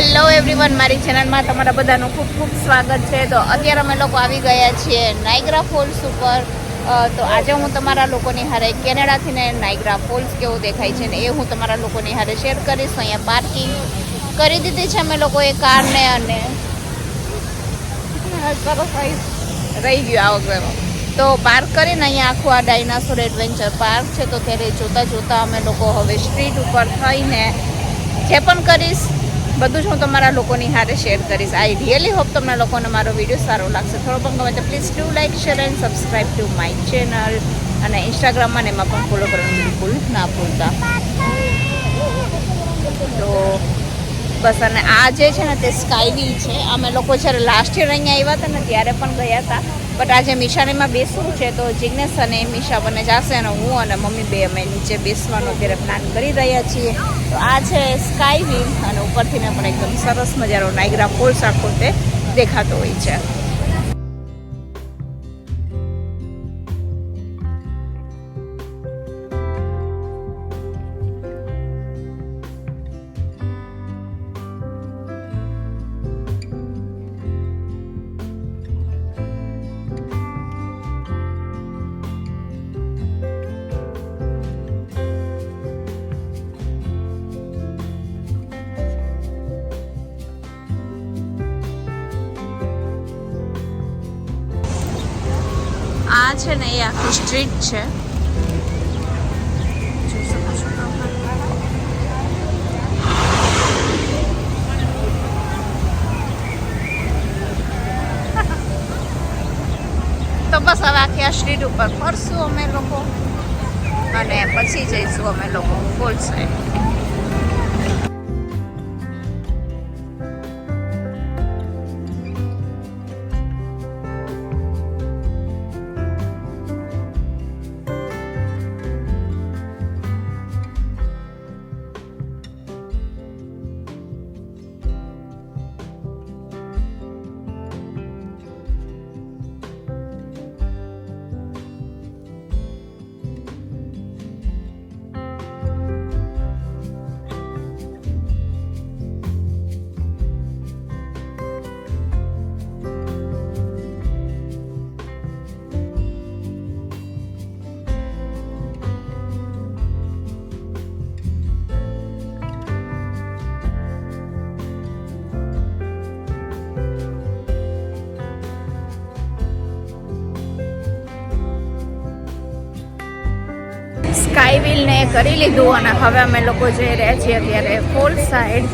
Hello everyone, મારી ચેનલમાં તમારા બધાનું ખૂબ ખૂબ સ્વાગત છે. તો અત્યારે અમે લોકો આવી ગયા છીએ નાયગ્રા ફોલ્સ ઉપર. તો આજે હું તમારા લોકોની હારે કેનેડાથી ને નાયગ્રા ફોલ્સ કેવો દેખાય છે ને એ હું તમારા લોકોની હારે શેર કરીશ. તો અહીંયા પાર્કિંગ કરી દીધી છે અમે લોકોએ કારને, અને રહી ગયું આ વગર તો પાર્ક કરીને અહીંયા આખું આ ડાયનાસોર એડવેન્ચર પાર્ક છે. તો ત્યારે જોતાં જોતાં અમે લોકો હવે સ્ટ્રીટ ઉપર થઈને જે પણ કરીશ બધું જ હું તમારા લોકોની હારે શેર કરીશ. આઈ રિયલી હોપ તમને લોકોને મારો વિડીયો સારો લાગશે. થોડો પણ ગમે તો please do like, share and subscribe to my channel, અને ઇન્સ્ટાગ્રામમાં ને એમાં પણ ફોલો કરવાનું બિલકુલ ના ભૂલતા. તો બસ, અને આ જે છે ને તે સ્કાય વ્હીલ છે. અમે લોકો જ્યારે લાસ્ટ યર અહીંયા આવ્યા હતા ને ત્યારે પણ ગયા હતા, બટ આજે મીશાનેમાં બેસવું છે. તો જિગ્નેશ અને મીશા બંને જશે અને હું અને મમ્મી બે અમે નીચે બેસવાનો અત્યારે પ્લાન કરી રહ્યા છીએ. તો આ છે સ્કાય વ્હીલ, અને ઉપરથી ને પણ એકદમ સરસ મજાનો નાયગ્રા ફોલ્સ આખો તે દેખાતો હોય છે. આ છે ને એ આખી સ્ટ્રીટ છે. તો બસ હવે આખી આ સ્ટ્રીટ ઉપર ફરશું અમે લોકો, અને પછી જઈશું અમે લોકો ફોલ્સ સાઈડ. સ્કાય વ્હીલ ને કરી લીધું, અને હવે અમે લોકો જઈ રહ્યા છીએ અત્યારે ફોલ્સ સાઈડ.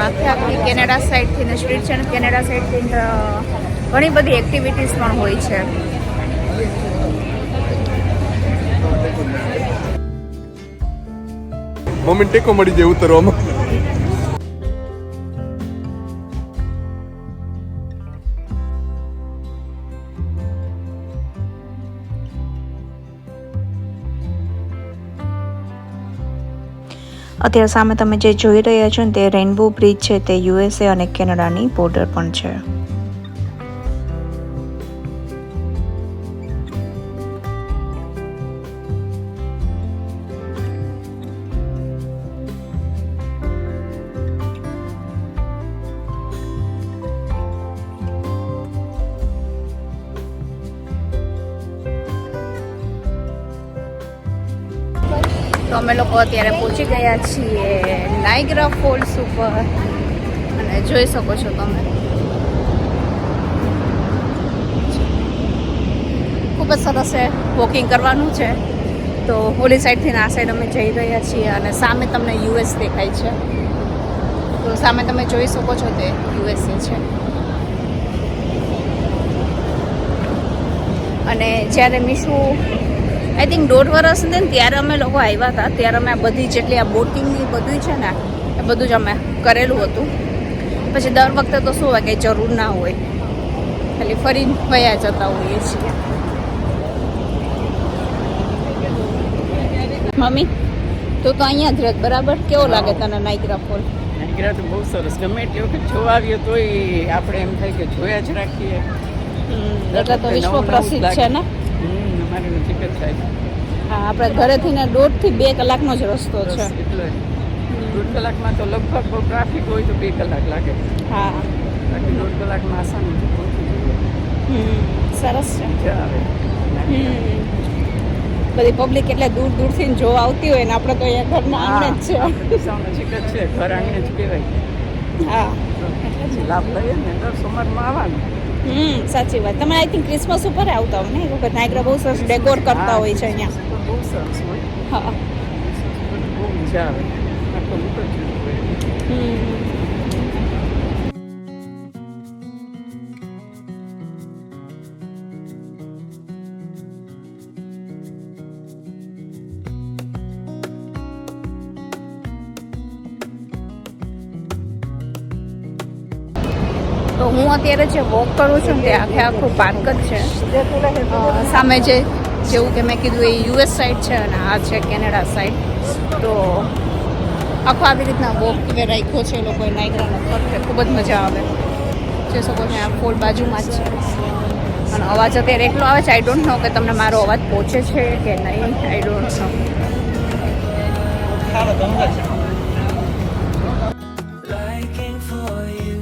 આખી કેનેડા સાઈડથી ને સ્ટ્રીટ છે ને કેનેડા સાઈડથી ઘણી બધી એક્ટિવિટીઝ પણ હોય છે. મમ્મી ટેકો મળી જાય ઉતરવામાં. અત્યારે સામે તમે જે જોઈ રહ્યા છો ને તે રેઇનબો બ્રિજ છે. તે યુએસએ અને કેનેડાની બોર્ડર પણ છે. તો અમે લોકો અત્યારે પહોંચી ગયા છીએ નાયગ્રા ફોલ્સ ઉપર, અને જોઈ શકો છો તમે ખૂબ જ સરસ છે. વોકિંગ કરવાનું છે. તો ઓલી સાઈડથી આ સાઈડ અમે જઈ રહ્યા છીએ, અને સામે તમને યુએસ દેખાય છે. તો સામે તમે જોઈ શકો છો તે યુએસએ છે. અને જ્યારે મીશુ આઈ થિંક 1.5 વર્ષ ને ત્યારે અમે લોકો આવ્યા હતા, ત્યારે અમે આ બધી જેટલી આ બોટિંગની બધું છે ને એ બધું જ અમે કરેલું હતું. પછી દર વખતે તો શું હોય, કંઈ જરૂર ના હોય, ખાલી ફરીને વયા જતા હોઈએ છીએ. મમ્મી તો અહીંયા જ રહે બરાબર. કેવો લાગે તને નાયગ્રા ફોલ? નાયગ્રા તો બહુ સરસ. ગમે એટલી વખત જોવા આવીએ તોય આપણે એમ થાય કે જોયા જ રાખીએ. એટલે તો વિશ્વ પ્રસિદ્ધ છે ને. અમારી નજીક જ થાય. હા, આપણે ઘરેથી ને 1.5 થી 2 કલાકનો જ રસ્તો છે. 1.5 કલાકમાં તો લગભગ બહુ ટ્રાફિક હોય તો 2 કલાક લાગે. હા બાકી 1.5 કલાકમાં આસાનીથી પહોંચી જઈએ. સરસ છે. મજા આવે. બધી પબ્લિક એટલે દૂર દૂરથી જોવા આવતી હોય ને આપણે તો અહીંયા ઘરના આંગણે જ છે. આપણે તો સાવ નજીક જ છે, ઘર આંગણે જ કહેવાય. હા પછી લાભ લઈએ ને દર સોમવારમાં આવવાનું. સાચી વાત. તમે આઈ થિંક ક્રિસમસ ઉપર આવતા હો ને એ વખત નાયગ્રા બહુ સરસ ડેકોર કરતા હોય છે અહીંયા. બહુ સરસ હોય. હા બહુ મજા આવે. આખો લૂક જ હોય. તો હું અત્યારે જે વોક કરું છું ને તે આખું પાર્ક જ છે. સામે જેવું કે મેં કીધું એ યુએસ સાઈડ છે અને આ છે કેનેડા સાઈડ. તો આખો આવી રીતના વોક વે રાખ્યો છે એ લોકોએ નાયગ્રાનો ફરતે. ખૂબ જ મજા આવે. જે શકો છો આ ફોલ બાજુમાં જ છે અને અવાજ અત્યારે એટલો આવે છે. આઈ ડોન્ટ નો કે તમને મારો અવાજ પહોંચે છે કે નહીં. I don't know. Liking for you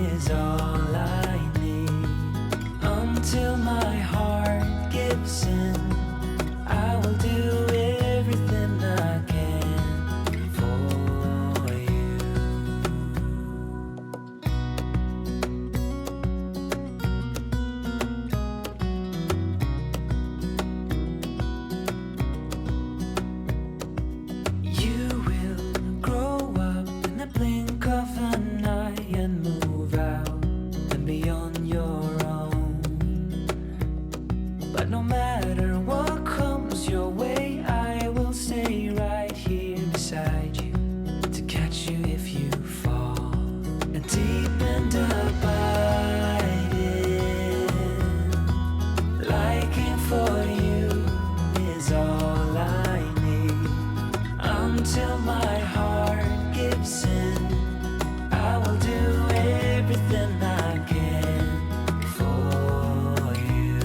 is all I need. Until my heart gives in, I will do everything I can for you. You will grow up in the blink of an eye and move out and be on your own. But no matter what comes your way, I will stay right here beside you to catch you if you fall. And deep and abiding, liking for you is all I need. Until my heart gives in, I will do everything I can for you.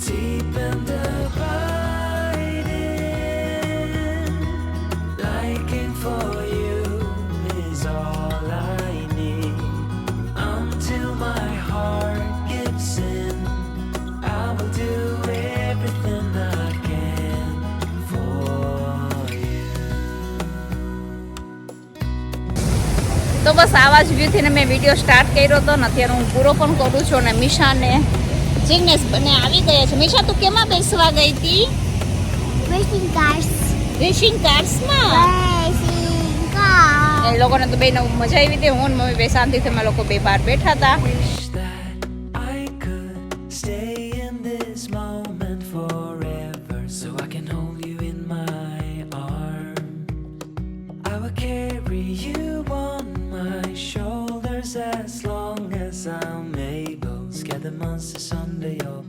Deep and abiding, liking for you is all I need. Until my heart gives in, I will do everything I can for you. તો બસ આવા જ વ્યૂથી મેં video start કર્યો હતો ને અત્યારે હું પૂરો પણ કરું છું. અને મીશાને જિગ્નેશ બંને આવી ગયા છે. મીશા તું કેમાં બેસવા ગઈ હતી? Racing cars. રેસિંગ કાર્સમાં. Racing cars. એ લોકોને તો બેને મજા આવી હતી. હું ને મમ્મી બે શાંતિથી અમે લોકો બે બહાર બેઠા હતા. Wish that I could stay in this moment forever, so I can hold you in my arms. I will carry you on my shoulders as long as I'm able. Scare the monsters under your